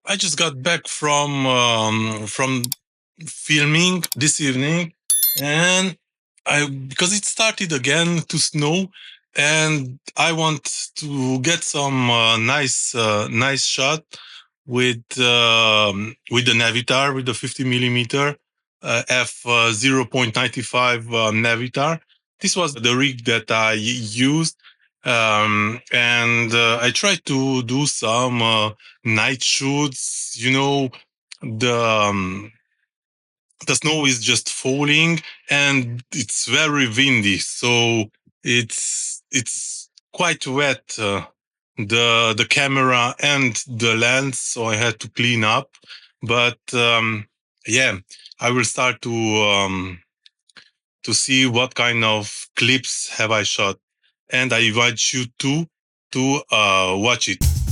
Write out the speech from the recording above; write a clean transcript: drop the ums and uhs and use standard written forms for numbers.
I just got back from filming this evening, and because it started again to snow, and I want to get some nice shot with the Navitar, with the 50mm f 0.95 Navitar. This was the rig that I used, and I tried to do some night shoots. The um, the snow is just falling and it's very windy, so it's quite wet, the camera and the lens, so I had to clean up. But yeah, I will start to see what kind of clips have I shot, and I invite you to watch it.